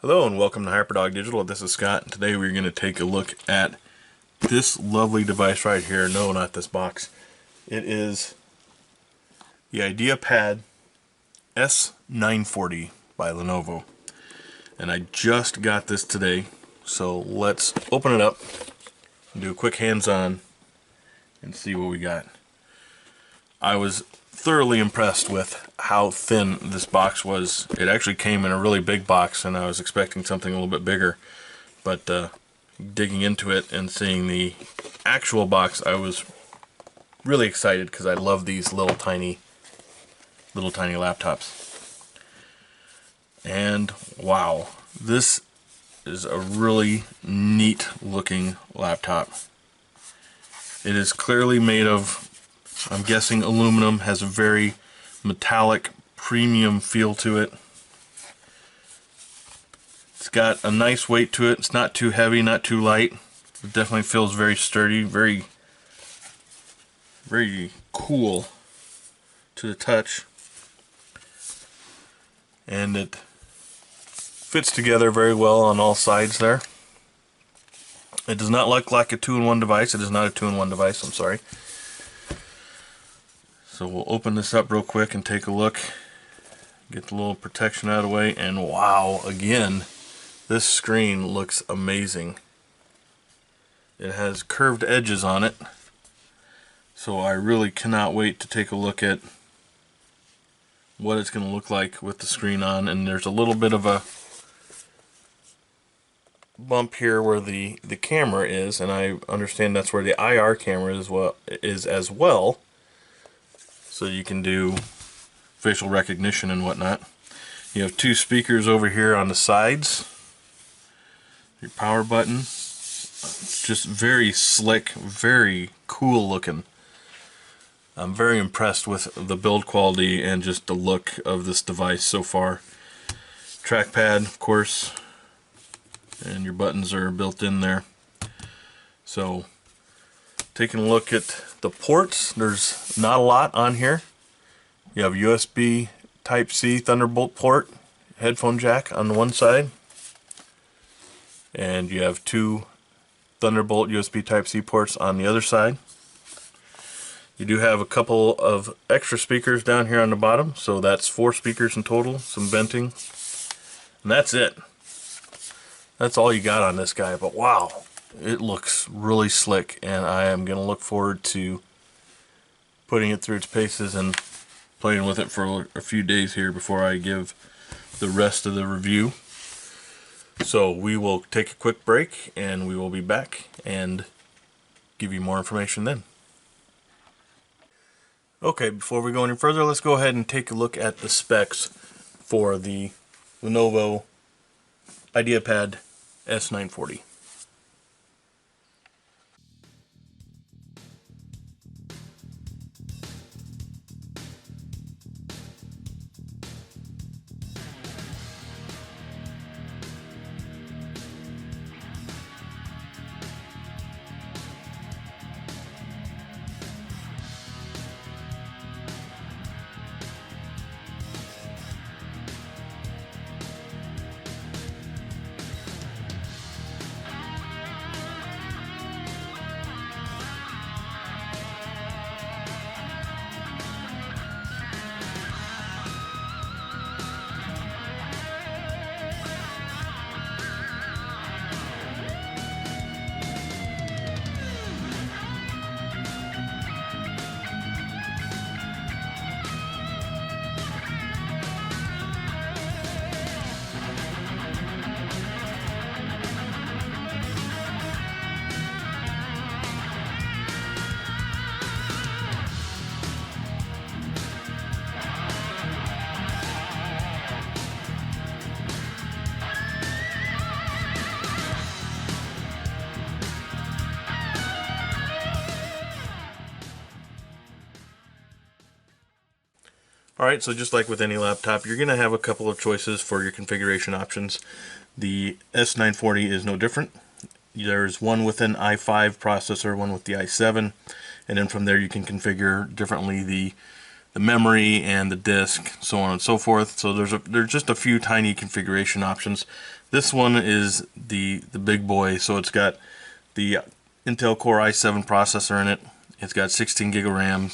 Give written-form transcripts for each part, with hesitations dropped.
Hello and welcome to HyperDog Digital. This is Scott, and today we're going to take a look at this lovely device right here. No, not this box. It is the IdeaPad S940 by Lenovo. And I just got this today, so let's open it up and do a quick hands-on and see what we got. I was thoroughly impressed with how thin this box was. It actually came in a really big box, and I was expecting something a little bit bigger. But digging into it and seeing the actual box, I was really excited because I love these little tiny laptops. And wow, this is a really neat looking laptop. It is clearly made of, I'm guessing, aluminum. Has a very metallic premium feel to it. It's got a nice weight to it. It's not too heavy, not too light. It definitely feels very sturdy, very cool to the touch. And it fits together very well on all sides there. It does not look like a two-in-one device. It is not a two-in-one device, I'm sorry. So we'll open this up real quick and take a look. Get the little protection out of the way, and wow, again, this screen looks amazing. It has curved edges on it, so I really cannot wait to take a look at what it's going to look like with the screen on. And there's a little bit of a bump here where the camera is, and I understand that's where the IR camera is as well. So you can do facial recognition and whatnot. You have two speakers over here on the sides. Your power button. Just very slick, very cool looking. I'm very impressed with the build quality and just the look of this device so far. Trackpad, of course, and your buttons are built in there. So, taking a look at the ports, there's not a lot on here. You have USB Type-C Thunderbolt port, headphone jack on the one side, and you have two Thunderbolt USB Type-C ports on the other side. You do have a couple of extra speakers down here on the bottom, so that's 4 speakers in total, some venting, and that's it. That's all you got on this guy, but wow, it looks really slick, and I am going to look forward to putting it through its paces and playing with it for a few days here before I give the rest of the review. So we will take a quick break, and we will be back and give you more information then. Okay, before we go any further, let's go ahead and take a look at the specs for the Lenovo IdeaPad S940. Alright, so just like with any laptop, you're going to have a couple of choices for your configuration options. The S940 is no different. There's one with an i5 processor, one with the i7, and then from there you can configure differently the the memory and the disk, so on and so forth. So there's just a few tiny configuration options. This one is the big boy, so it's got the Intel Core i7 processor in it. It's got 16 gig of RAM.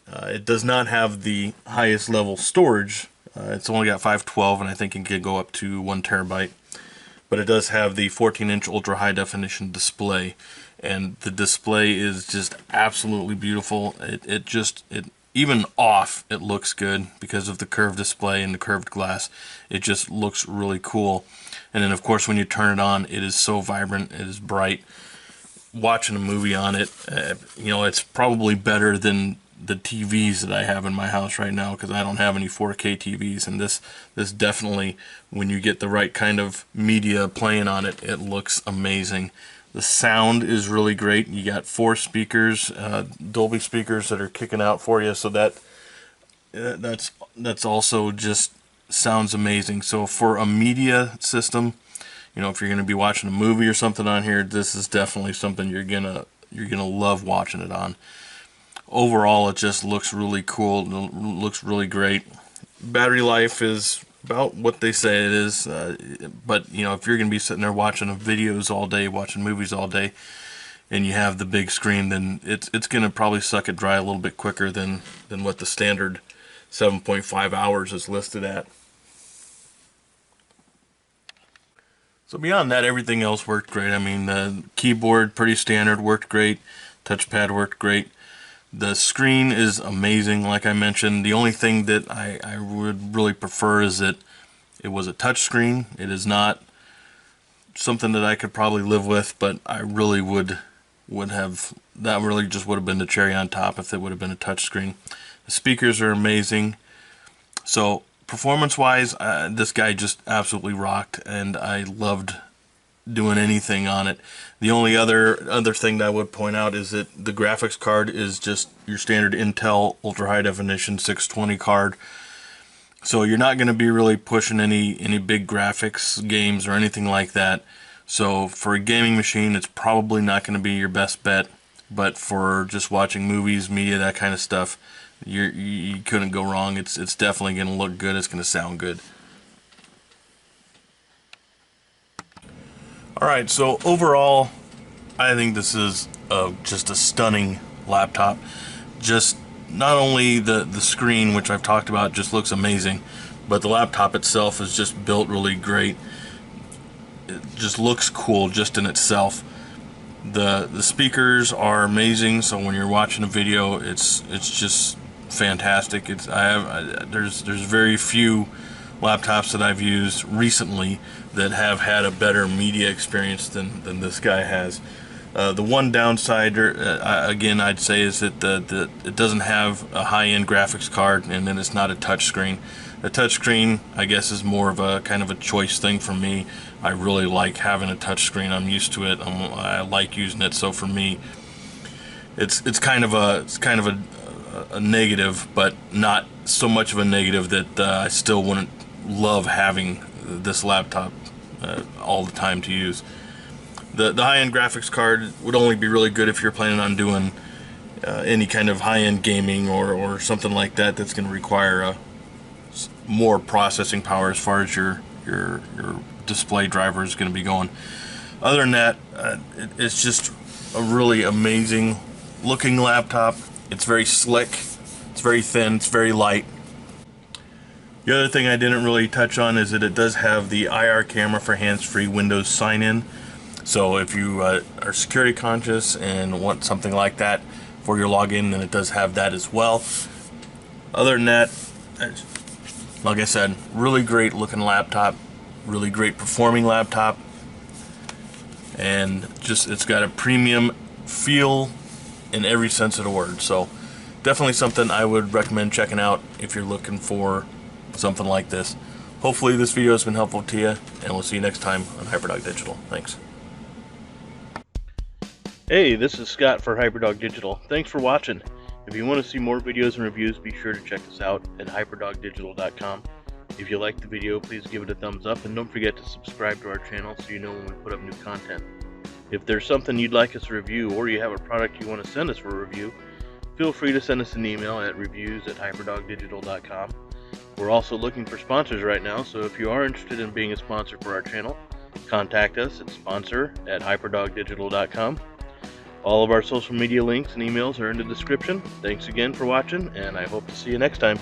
It does not have the highest level storage. It's only got 512, and I think it can go up to 1 terabyte. But it does have the 14-inch ultra high definition display, and the display is just absolutely beautiful. It even off, it looks good because of the curved display and the curved glass. It just looks really cool. And then of course when you turn it on, it is so vibrant, it is bright. Watching a movie on it, you know, it's probably better than the TVs that I have in my house right now, because I don't have any 4K TVs, and this definitely, when you get the right kind of media playing on it, it looks amazing. The sound is really great. You got 4 speakers, Dolby speakers that are kicking out for you, so that's also just sounds amazing. So for a media system, you know, if you're going to be watching a movie or something on here, this is definitely something you're gonna love watching it on. Overall, it just looks really cool. It looks really great. Battery life is about what they say it is, but you know, if you're going to be sitting there watching videos all day, watching movies all day, and you have the big screen, then it's going to probably suck it dry a little bit quicker than what the standard 7.5 hours is listed at. So beyond that, everything else worked great. I mean, the keyboard, pretty standard, worked great. Touchpad worked great. The screen is amazing, like I mentioned. The only thing that I would really prefer is that it was a touch screen. It is not something that I could probably live with, but I really would have, that really just would have been the cherry on top if it would have been a touch screen. The speakers are amazing. So performance-wise, this guy just absolutely rocked, and I loved doing anything on it. The only other thing that I would point out is that the graphics card is just your standard Intel ultra high definition 620 card. So you're not going to be really pushing any big graphics games or anything like that. So for a gaming machine, it's probably not going to be your best bet. But for just watching movies, media, that kind of stuff, you couldn't go wrong. It's definitely going to look good. It's going to sound good. Alright, so overall, I think this is just a stunning laptop. Just not only the screen, which I've talked about, just looks amazing, but the laptop itself is just built really great. It just looks cool just in itself. The speakers are amazing, so when you're watching a video, it's just fantastic. There's very few laptops that I've used recently that have had a better media experience than this guy has. The one downside, again, I'd say, is that it doesn't have a high-end graphics card, and then it's not a touch screen. The touch screen, I guess, is more of a kind of a choice thing for me. I really like having a touch screen. I'm used to it. I like using it. So for me, it's kind of a negative, but not so much of a negative that I still wouldn't love having this laptop all the time to use. The high-end graphics card would only be really good if you're planning on doing any kind of high-end gaming or something like that that's going to require more processing power as far as your display driver is going to be going. Other than that, it's just a really amazing looking laptop. It's very slick, it's very thin, it's very light. The other thing I didn't really touch on is that it does have the IR camera for hands-free Windows sign-in. So if you are security conscious and want something like that for your login, then it does have that as well. Other than that, like I said, really great looking laptop, really great performing laptop, and just it's got a premium feel in every sense of the word. So definitely something I would recommend checking out if you're looking for something like this. Hopefully this video has been helpful to you, and we'll see you next time on HyperDog Digital. Thanks. Hey, this is Scott for HyperDog Digital. Thanks for watching. If you want to see more videos and reviews, be sure to check us out at hyperdogdigital.com. If you liked the video, please give it a thumbs up, and don't forget to subscribe to our channel so you know when we put up new content. If there's something you'd like us to review, or you have a product you want to send us for a review, feel free to send us an email at reviews@hyperdogdigital.com. We're also looking for sponsors right now, so if you are interested in being a sponsor for our channel, contact us at sponsor@hyperdogdigital.com. All of our social media links and emails are in the description. Thanks again for watching, and I hope to see you next time.